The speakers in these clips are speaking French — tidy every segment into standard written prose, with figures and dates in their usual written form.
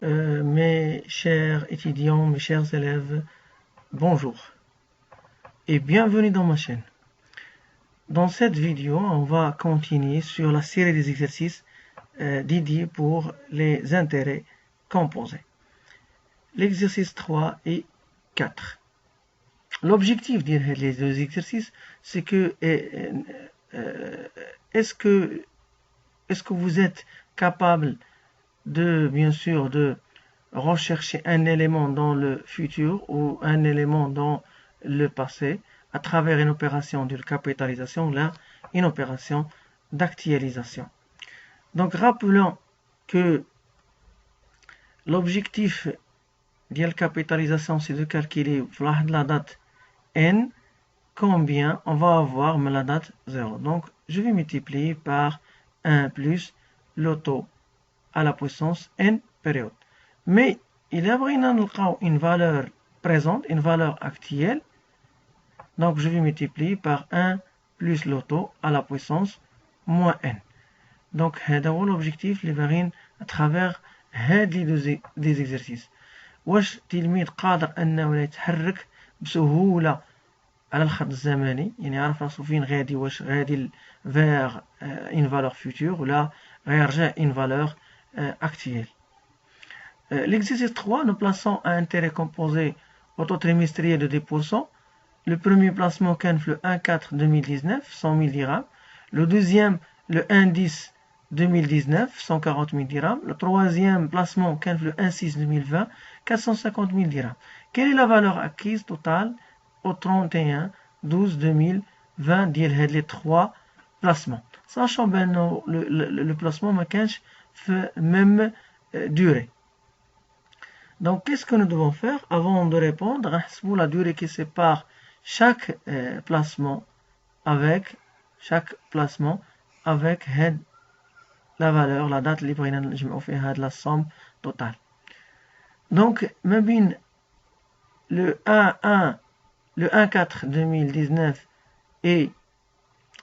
Mes chers étudiants, mes chers élèves, bonjour et bienvenue dans ma chaîne. Dans cette vidéo, on va continuer sur la série des exercices dédiés pour les intérêts composés. L'exercice 3 et 4. L'objectif des deux exercices, c'est que est-ce que vous êtes capable de, bien sûr, de rechercher un élément dans le futur ou un élément dans le passé à travers une opération de capitalisation, là, une opération d'actualisation. Donc, rappelons que l'objectif de la capitalisation, c'est de calculer la date n, combien on va avoir la date 0. Donc, je vais multiplier par 1 plus le taux à la puissance n période. Mais il y a une valeur présente, une valeur actuelle. Donc, je vais multiplier par 1 plus le taux à la puissance moins n. Donc, c'est l'objectif à travers هذه des exercices. واش التلميذ قادر انه يتحرك بسهوله على الخط الزمني، يعني يعرف راسو فين غادي، واش غادي vers une valeur future ولا غيرجع une valeur actuelle. L'exercice 3, nous plaçons un intérêt composé au taux trimestriel de 10%. Le premier placement le 1-4-2019, 100 000 dirhams. Le deuxième, le 1-10 2019, 140 000 dirhams. Le troisième placement le 1-6-2020, 450 000 dirhams. Quelle est la valeur acquise totale au 31-12-2020 les trois placements? Sachant que le placement ne fait même durée. Donc, qu'est-ce que nous devons faire avant de répondre? La durée qui sépare chaque placement avec la valeur, la date libre de la somme totale. Donc, même le 1-4-2019 et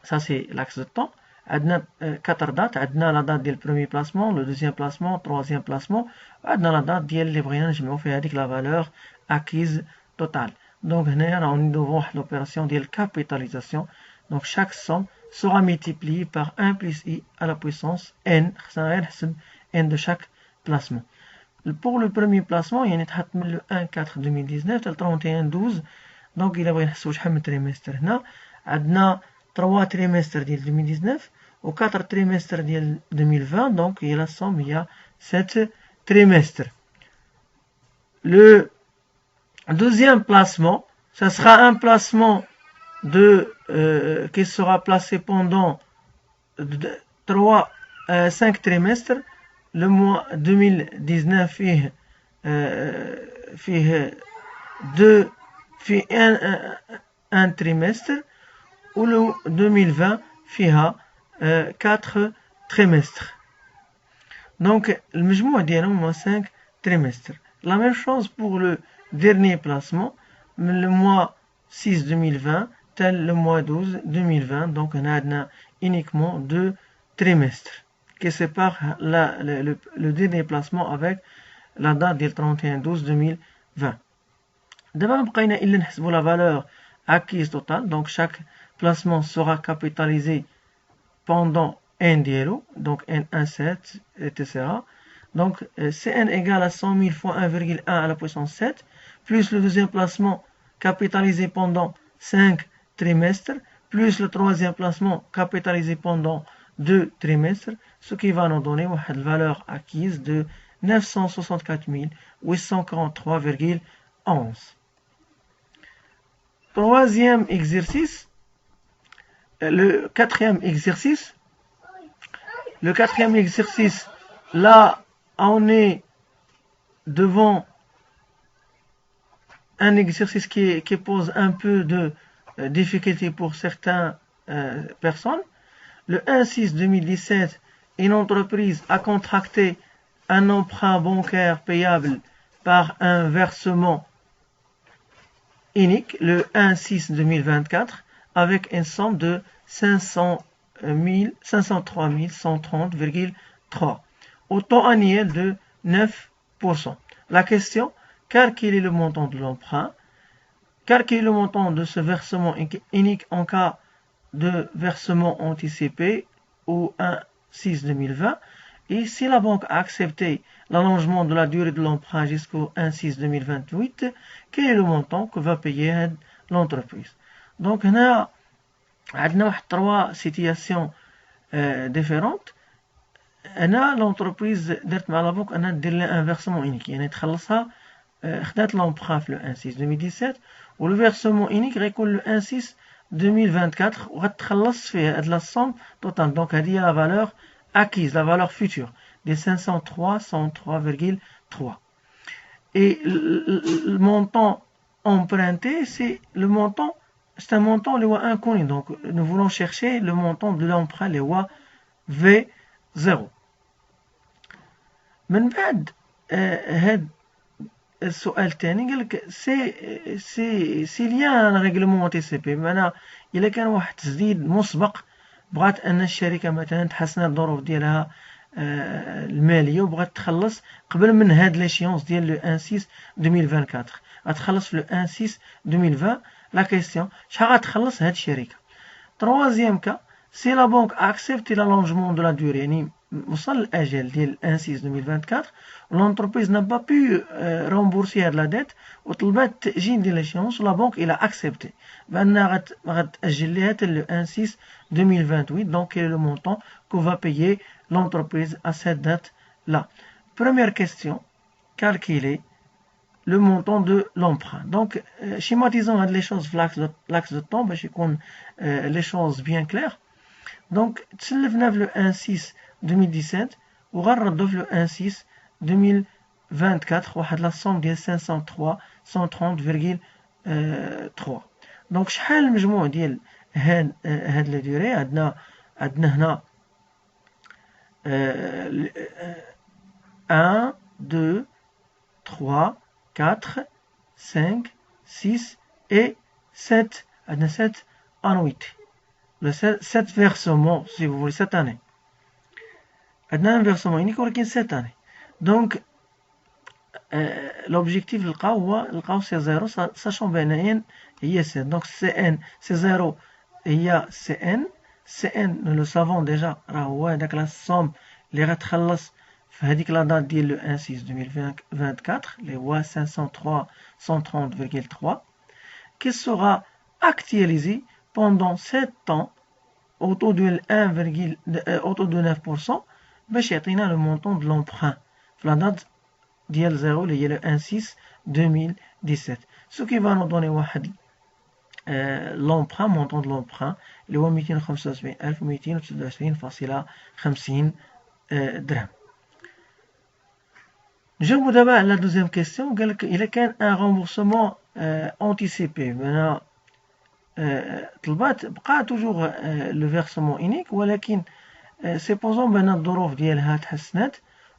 ça c'est l'axe de temps. عندنا 4 dates. عندنا la date du premier placement, le deuxième placement, le troisième placement. عندنا la date ديال اللي بغينا نجمعو فيها هذيك la valeur acquise totale. Donc هنايا nous devons واحد l'opération ديال capitalisation. Donc chaque somme sera multipliée par 1 plus i à la puissance n. خصنا غير نحسب n de chaque placement. Pour le premier placement, يعني تحط من le 1-4-2019 حتى 31-12. Donc إلا بغينا نحسبو شحال من تريمستر هنا عندنا 3 trimestres de 2019 ou 4 trimestres de 2020, donc il y a la somme, il y a 7 trimestres. Le deuxième placement, ça sera un placement qui sera placé pendant 5 trimestres. Le mois 2019 fait un trimestre. Ou le 2020 فيها 4 trimestres. Donc, le majmoua ديالهم 5 trimestres. La même chose pour le dernier placement, le mois 6 2020 tel le mois 12 2020. Donc, on a uniquement 2 trimestres qui séparent le dernier placement avec la date du 31-12-2020. D'abord, on va la valeur acquise totale. Donc, chaque placement sera capitalisé pendant n diélo, donc n17, etc. Donc, Cn égale à 100 000 fois 1,1 à la puissance 7, plus le deuxième placement capitalisé pendant 5 trimestres, plus le troisième placement capitalisé pendant 2 trimestres, ce qui va nous donner une valeur acquise de 964 843,11. Troisième exercice. Le quatrième exercice, là, on est devant un exercice qui pose un peu de difficulté pour certaines personnes. Le 1-6-2017, une entreprise a contracté un emprunt bancaire payable par un versement unique, le 1-6-2024, avec une somme de 503 130,3 au taux annuel de La question, calculer le montant de l'emprunt, calculer le montant de ce versement unique en cas de versement anticipé au 1/6/2020 et si la banque a accepté l'allongement de la durée de l'emprunt jusqu'au 1/6/2028, quel est le montant que va payer l'entreprise? Donc, on a trois situations différentes. هنا l'entreprise درت مع لا بنك انها دير لها ان فيرسمون اونيك يعني تخلصها خدات لومبران في لو 1/6/2017 ولو فيرسمون اونيك غيكون لو 1/6/2024 وغتخلص فيه هاد لا سوم توتال دونك هادي هي لا فالور اكيز لا فالور فيتور ديال 503,103,3 et le montant emprunté c'est le montant c'est un montant اللي هو inconnu donc nous voulons chercher le montant de l'emprunt اللي هو V0 من بعد هاد السؤال الثاني قالك سي ليان ريغلومون انتيسيبي بمعنى الا كان واحد تسديد مسبق بغات ان الشركه مثلا تحسن الظروف ديالها الماليه وبغات تخلص قبل من هاد ليشيونس ديال لو 1/6/2024 غتخلص في لو 1/6/2020 لا كيسيون شحال غتخلص هاد الشركه. troisième cas si la banque a accepté l'allongement de la durée يعني وصل الأجل ديال 1/6/2024 l'entreprise n'a pas pu rembourser هاد لا ديت وطلبات التأجيل ديال l'échéance ولا بنك إلا accepté بأنها غتأجل ليها حتى لو 1/6/2028 donc quel est le montant que va payer l'entreprise à cette date là. Première question, calculer le montant de l'emprunt. Donc schématisons les choses l'axe de temps باش يكون les choses bien claires. Donc تسلفنا في لو 1/6/2017 وغنردو في لو 1/6/2024 واحد لا سوم ديال 503,130,3 دونك شحال المجموع ديال هاد لا دوري عندنا هنا 1 2 3 4 5 6 et 7 عندنا 7 annuités 7 versements si vous voulez cette année عندنا un versement unique ولكن cette année donc l'objectif نلقاو سي زيرو ساشون بان هي سي دونك سي ان سي زيرو هي سي ان nous le savons déjà راه هو هداك لا سوم اللي غتخلص في هذيك لا دات ديال لو 1/6/2024 اللي هو 503,130,3 qui sera actualisé pendant 7 ans au taux de 9% باش يعطينا لو مونطون دو لومبران في لا دات ديال 0 اللي هي لو 1/6/2017 ce qui va nous donner واحد l'emprunt montant de l'emprunt اللي هو 275,229,50 درهم. نجاوبو دابا على لا دوزيام كيسيون قالك الا كان ان رومبورسمون انتيسيبي بمعنى طلبات بقى توجور لو فيرسمون انيك ولكن سيبوزون بان الظروف ديالها تحسنات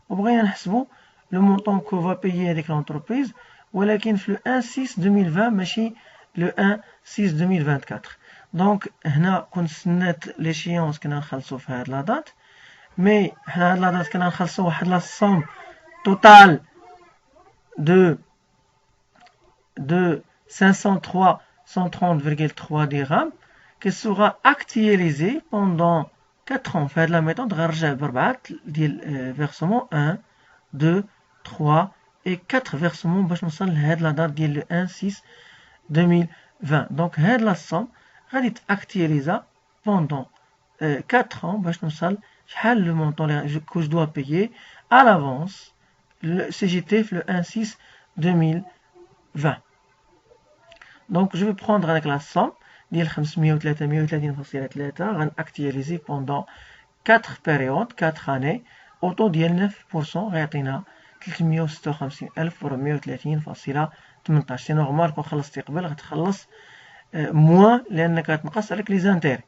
وبغينا نحسبو لو مونطون كو فا بايي هاديك لونتربريز ولكن في لو 1/6/2020 ماشي لو 1/6/2024 دونك هنا كنت استنات ليشيونس كنا نخلصو في هاد لا دات مي حنا هاد لا دات كنا نخلصو واحد لا سوم توتال de 503,130,3 dirhams qui sera actualisé pendant 4 ans. Faire la méthode غنرجع بربعة ديال versement 1 2 3 et 4 versements باش نوصل لهاد لا دات ديال 1/6/2020 donc هاد لا somme غادي تاكتياليزا pendant 4 ans باش نوصل شحال le montant que je dois payer à l'avance le CGT le 1/6/2020 donc je vais prendre avec la somme ديال 503,130,3 غنأكتياليزي pendant 4 périodes 4 années au taux ديال 9% غيعطينا 356,430,18 سي نورمال كون خلصتي قبل غتخلص موان لانك غتنقص عليك لي زانتيري.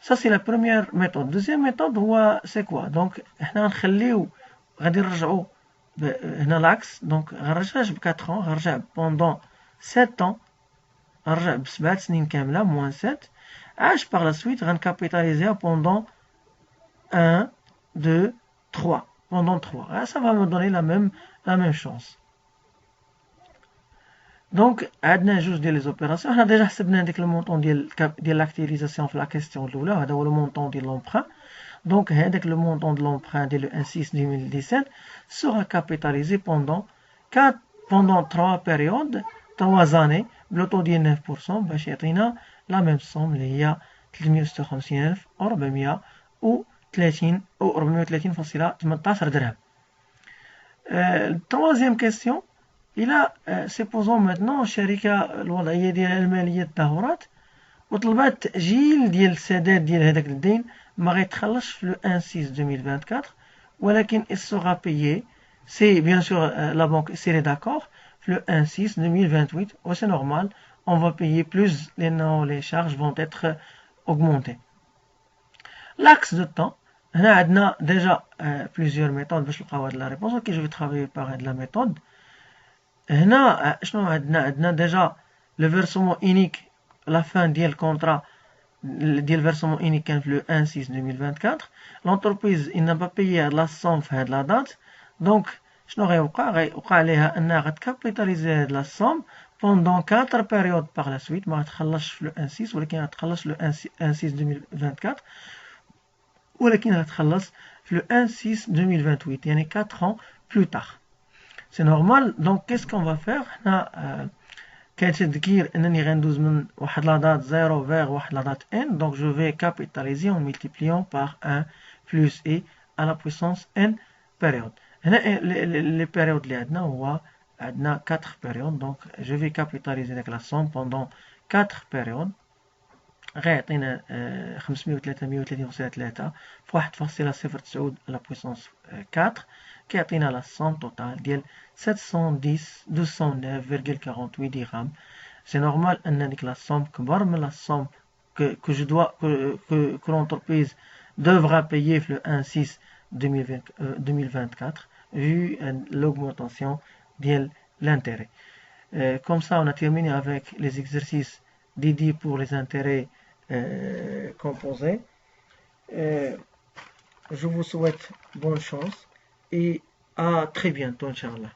Ça c'est la première méthode. Deuxième méthode هو c'est quoi donc حنا غنخليو غادي نرجعو هنا لاكس دونك غنرجعش ب 4 ans غنرجع pendant 7 ans غنرجع ب7 سنين كامله موان 7 عاش par la suite غنكابيتاليزيها pendant 1 2 3 pendant 3. Ah, ça va me donner la même chose. Donc, عندنا جوج ديال les opérations. On a déjà حسبنا ديك le montant ديال l'actualisation في la question الأولى. هذا هو le montant de l'emprunt. Donc, le montant de l'emprunt dès le 1/6/2017 sera capitalisé pendant 3 périodes, 3 années, le taux de 9%, باش يعطينا la même somme اللي هي 356,430 درهم. Troisième question, supposons maintenant الشركة الوضعية ديالها المالية تدهورات وطلبات تأجيل ديال السداد ديال هذاك الدين ما غيتخلصش في le 1/6/2024 ولكن il sera payé si bien sûr la banque serait d'accord في le 1/6/2028 ou c'est normal on va payer plus les charges vont être augmentées. L'axe de temps هنا عندنا déjà plusieurs méthodes باش نلقاو هاد la réponse. Ok, je vais travailler par هاد la méthode. هنا شنو عندنا déjà le versement unique la fin ديال الكونترا ديال versement unique كان في le 1/6/2024. l'entreprise il n'a pas payé la somme في هاد la date donc شنو غيوقع عليها انها غتكابيتاليزي هاد la somme pendant 4 périodes par la suite. ما غتخلصش في le 1/6 ولكن غتخلص في le 1/6/2024 ولكن غتخلص في le 1/6/2028 يعني 4 ans plus tard. C'est normal. Donc qu'est-ce qu'on va faire هنا كاين تذكير انني غندوز من واحد لا دات 0 vers واحد لا دات n. Donc je vais capitaliser en multipliant par 1 plus e à la puissance n période. هنا les périodes اللي عندنا هو عندنا 4 périodes. Donc je vais capitaliser avec la somme pendant 4 périodes. غيعطينا 503 في 1.009 à la puissance 4 كيعطينا la somme totale ديال 71209,48 dirhams. C'est normal ان ديك la somme كبر من la somme que l'entreprise devra payer le 1/6/2024 vu l'augmentation de l'intérêt. Comme ça on a terminé avec les exercices dédiés pour les intérêts composés. Je vous souhaite bonne chance et à très bientôt, Inch'Allah.